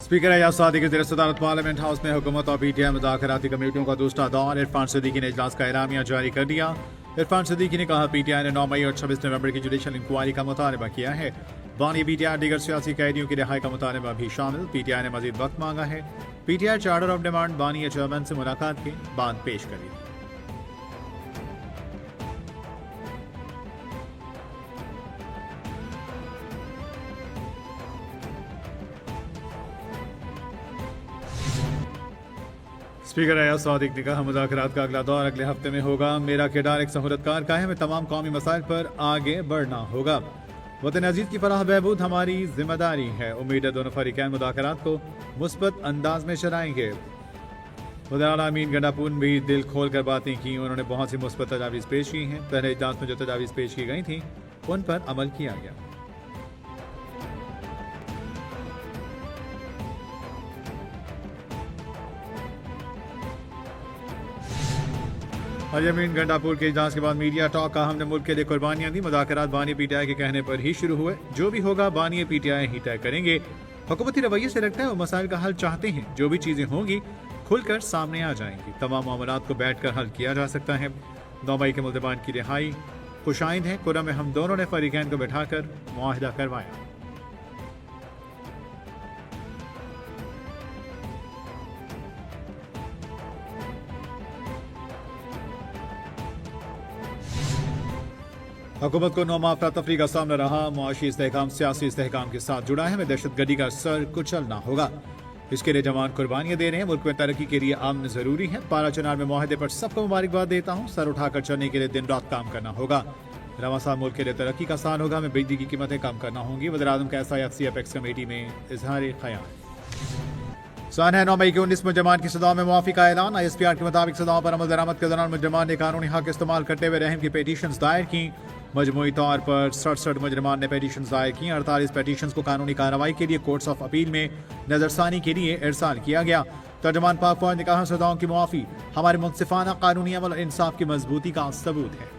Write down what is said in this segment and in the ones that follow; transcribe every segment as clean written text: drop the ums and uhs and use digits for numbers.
Speaker Ejaz सादी की ज़ेर सदारत पार्लियामेंट हाउस में हुकूमत और पीटीआई मुज़ाकराती कमेटियों का दूसरा दौर। इरफान सिद्दीकी ने इजलास का एलामिया जारी कर दिया। इरफान सिद्दीकी ने कहा, पीटीआई ने 9 मई और 26 नवंबर की जुडिशल इंक्वायरी का मुतालबा किया है। बानी पीटीआई दीगर सियासी कैदियों की रिहाई का मुतालबा भी शामिल। पीटीआई ने मजीद वक्त मांगा है। पीटीआई चार्टर ऑफ डिमांड बानी या चेयरमैन से मुलाकात के बाद पेश करेगी। स्पीकर एजाज सादिक ने कहा, मुज़ाकरात का अगला दौर अगले हफ्ते में होगा। मेरा किरदार एक सहूलतकार का है। हमें तमाम कौमी मसाइल पर आगे बढ़ना होगा। वतन अजीज की फलाह बहबूद हमारी जिम्मेदारी है। उम्मीद है दोनों फरीकैन मुज़ाकरात को मुस्बत अंदाज में चलाएंगे। वज़ीर आला अमीन गंडापुर भी दिल खोल कर बातें की। उन्होंने बहुत सी मुस्बत तजावीज़ पेश की हैं। पहले इजलास में जो तजावीज़ पेश की गई थी उन पर अमल किया गया। अमीन गंडापुर के इजलास के बाद मीडिया टॉक का, हमने मुल्क के लिए कुर्बानियां दी। मुज़ाकरात बानी पीटीआई के कहने पर ही शुरू हुए। जो भी होगा बानी पीटीआई ही तय करेंगे। हुकूमती रवैये से लगता है वो मसाइल का हल चाहते हैं। जो भी चीजें होंगी खुलकर सामने आ जाएंगी। तमाम मामलात को बैठकर हल किया जा सकता है। 9 मई के मुल्ज़मान की रिहाई खुशाइंद है। कुर्रम में हम दोनों ने फरीकैन को बैठाकर मुआहिदा करवाया। हुकूमत को 9 माह अफरा तफरी का सामना रहा। मुआशी इस्तेहकाम सियासी इस्तेहकाम के साथ जुड़ा है। हमें दहशतगर्दी का सर कुचलना होगा। इसके लिए जवान कुर्बानियां दे रहे हैं। मुल्क में तरक्की के लिए अमन जरूरी है। पारा चनार में मुआहदे पर सबको मुबारकबाद देता हूँ। सर उठाकर चलने के लिए दिन रात काम करना होगा। रवा साल मुल्क के लिए तरक्की का साल होगा। हमें बिजली की कीमतें कम करना होंगी। वज़ीर आज़म का SIFC अपेक्स कमेटी में इजहार ख्याल। सन है 9 मई के 19 मुजरमान की सजा में मुआफी का ऐलान। ISPR के मुताबिक सजाओं पर अमल दरामद के दौरान मुजरमान ने कानूनी हक इस्तेमाल करते हुए रहम की पेटिशन दायर की। मजमूई तौर पर 67 मुजरमान ने पेटिशन दायर की। 48 पेटिशन को कानूनी कार्रवाई के लिए कोर्ट्स ऑफ अपील में नजरसानी के लिए इरसाल किया गया। तर्जुमान पाक फौज ने कहा, सजाओं की मुआफी हमारे मुनसिफाना कानूनी अमल और इंसाफ की मजबूती का सबूत है।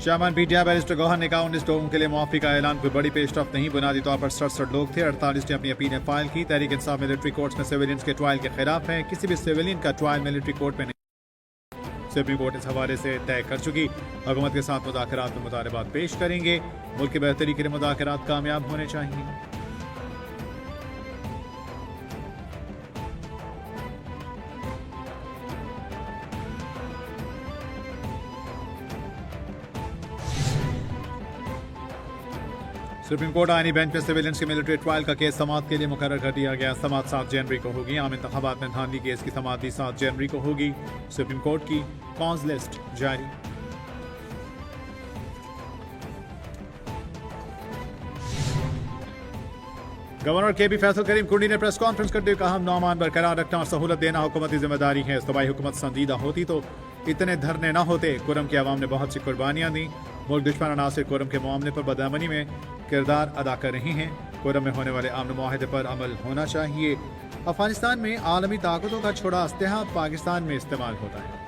चेयरमैन पीटीआई बैरिस्टर गौहर ने कहा, 19 लोगों के लिए मुआफी का ऐलान कोई बड़ी पेशरफ नहीं। बुनियादी तौर पर 67 लोग थे। 48 ने अपनी अपीलें फाइल की। तहरीक इंसाफ मिलिट्री कोर्ट्स में सिविलियंस के ट्रायल के खिलाफ है। किसी भी सिविलियन का ट्रायल मिलिट्री कोर्ट में नहीं। सुप्रीम कोर्ट इस हवाले से तय कर चुकी। हुकूमत के साथ मुज़ाकरात में मुतालबात पेश करेंगे। मुल्क की बेहतरी के लिए मुज़ाकरात कामयाब होने चाहिए। सुप्रीम कोर्ट आईनी बेंच में सिविलियंस के मिलिट्री ट्रायल का केस समाअत के लिए मुकर्रर कर दिया गया। समाअत 7 जनवरी को होगी। आम इंतखाबात में धांधली केस की समाअत भी 7 जनवरी को होगी। सुप्रीम कोर्ट की कॉज लिस्ट जारी। गवर्नर KP फैसल करीम कुंडी ने प्रेस कॉन्फ्रेंस करते हुए कहा, हम नौमान बरकरार रखना और सहूलत देना हुकूमती जिम्मेदारी है। सूबाई हुकूमत संजीदा होती तो इतने धरने न होते। कुर्रम की आवाम ने बहुत सी कुर्बानियां दी। मुल्क दुश्मन अनासिर कुर्रम के मामले पर बदअमनी में किरदार अदा कर रही हैं। कुर्रम में होने वाले अमन मुआहदे पर अमल होना चाहिए। अफगानिस्तान में आलमी ताकतों का छोड़ा अस्लहा पाकिस्तान में इस्तेमाल होता है।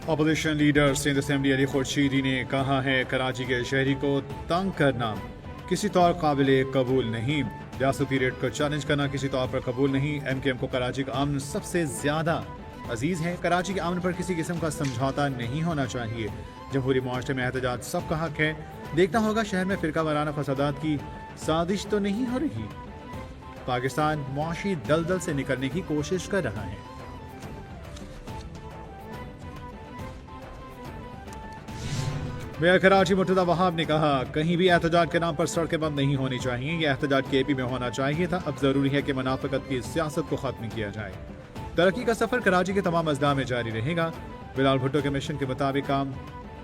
Opposition leader Sindh assembly Ali Khurshidi ने कहा है, कराची के शहरी को तंग करना किसी तौर काबिल कबूल नहीं। रियासती रेट को चैलेंज करना किसी तौर पर कबूल नहीं। MKM को कराची का अमन सबसे ज्यादा अजीज है। कराची के अमन पर किसी किस्म का समझौता नहीं होना चाहिए। जमहूरी मुआशरे में एहतजाज सबका हक है। देखना होगा शहर में फिरका वाराना फसादात की साजिश तो नहीं हो रही। पाकिस्तान मुआशी दलदल से निकलने की कोशिश कर रहा है। मेयर कराची मुर्तजा वहाब ने कहा, कहीं भी एहतजाज के नाम पर सड़कें बंद नहीं होनी चाहिए। यह एहतजाज KP में होना चाहिए था। अब जरूरी है कि मुनाफिकत की सियासत को खत्म किया जाए। तरक्की का सफर कराची के तमाम अजला में जारी रहेगा। बिलाल भुट्टो के मिशन के मुताबिक काम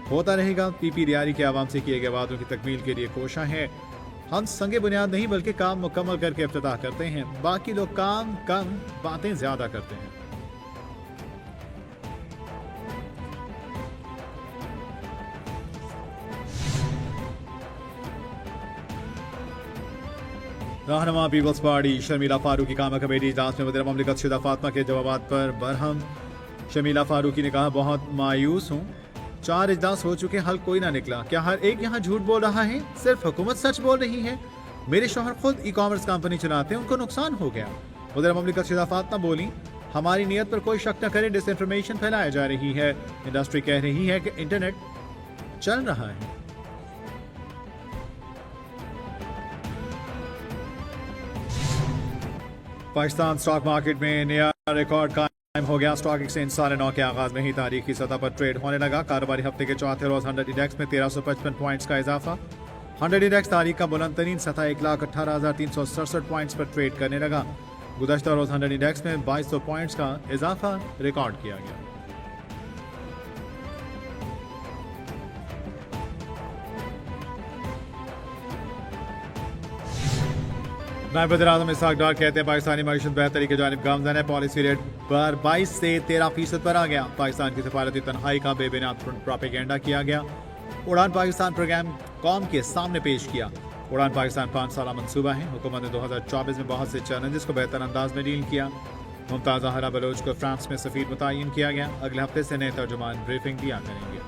होता रहेगा। PP रियारी के आवाम से किए गए वादों की तकमील के लिए कोशा है। हम संगे बुनियाद नहीं बल्कि काम मुकम्मल करके इफ्तिताह करते हैं। बाकी लोग काम कम बातें ज्यादा करते हैं। रहनुमा पीपल्स पार्टी शर्मिला फारूकी कामा कमेटी इजलास में वज़ीर ममलिकत शुदा फातिमा के जवाबात पर बरहम। शर्मिला फारूकी ने कहा, बहुत मायूस हूँ, 4 इजलास हो चुके, हल कोई ना निकला। क्या हर एक यहाँ झूठ बोल रहा है? सिर्फ हुकूमत सच बोल रही है। मेरे शौहर खुद ई-कॉमर्स कंपनी चलाते हैं, उनको नुकसान हो गया। वज़ीर ममलिकत शुदा फातिमा बोली, हमारी नीयत पर कोई शक न करे, डिसइंफॉर्मेशन फैलाया जा रही है। इंडस्ट्री कह रही है कि इंटरनेट चल रहा है। पाकिस्तान स्टॉक मार्केट में नया रिकॉर्ड कायम हो गया। स्टॉक एक्सचेंज 9:30 के आगाज में ही तारीखी सतह पर ट्रेड होने लगा। कारोबारी हफ्ते के चौथे रोज 100 इंडेक्स में 1355 पॉइंट्स का इजाफा। 100 इंडेक्स तारीख का बुलंद तरीन सतह 1,18,367 पॉइंट्स पर ट्रेड करने लगा। गुज़श्ता रोज 100 इंडेक्स में 2200 पॉइंट्स का इजाफा रिकॉर्ड किया गया। नायब वज़ीर-ए-आज़म इसहाक डार कहते हैं, पाकिस्तानी मईशत बेहतरी की जानिब गामज़न है। पॉलिसी रेट पर 22 से 13% पर आ गया। पाकिस्तान की सफारती तन्हाई का बेबुनियाद प्रोपेगेंडा किया गया। उड़ान पाकिस्तान प्रोग्राम कौम के सामने पेश किया। उड़ान पाकिस्तान 5 साला मंसूबा है। हुकूमत ने 2024 में बहुत से चैलेंजेस को बेहतर अंदाज में डील किया। मुमताज़ ज़हरा बलोच को फ्रांस में सफ़ीर मुतय्यन किया गया। अगले हफ्ते से नए तर्जुमान ब्रीफिंग दिया करेंगे।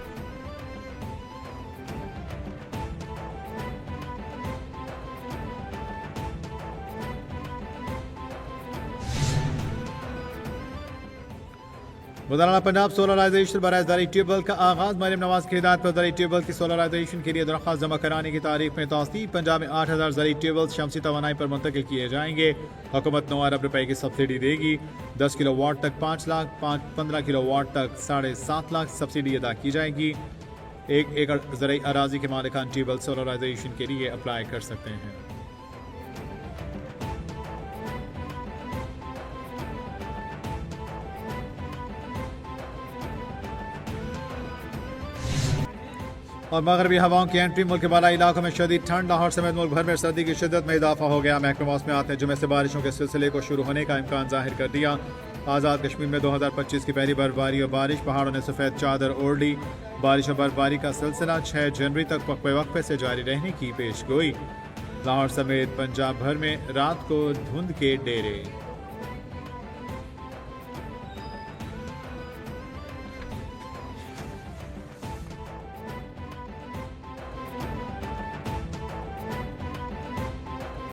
वज़ारत पंजाब सोलराइजेशन बराए ज़राई ट्यूबवेल का आगाज। मरियम नवाज की हिदायत पर ज़राई ट्यूबवेल की सोलराइजेशन के लिए दरख्वास्त जमा कराने की तारीख में तौसीब। पंजाब में 8000 ज़राई ट्यूबवेल शमसी तवानाई पर मुंतकिल किए जाएंगे। हुकूमत 9 अरब रुपए की सब्सिडी देगी। 10 किलो वाट तक 5 लाख, 15 किलो वाट तक 7.5 लाख सब्सिडी अदा की जाएगी। 1 एकड़ ज़राई अराजी के मालिकान ट्यूबवेल सोलराइजेशन के लिए अप्लाई कर सकते हैं। और मगरबी हवाओं की एंट्री। मुल्क के बालाई इलाकों में शदीद ठंड। लाहौर समेत मुल्क भर में सर्दी की शिद्दत में इजाफा हो गया। महकमा मौसमियात ने जुमे से बारिशों के सिलसिले को शुरू होने का इम्कान जाहिर कर दिया। आज़ाद कश्मीर में 2025 की पहली बर्फबारी और बारिश। पहाड़ों ने सफ़ेद चादर ओढ़ ली। बारिश और बर्फबारी का सिलसिला 6 जनवरी तक वक्फे से जारी रहने की पेश गोई। लाहौर समेत पंजाब भर में रात को धुंध के डेरे।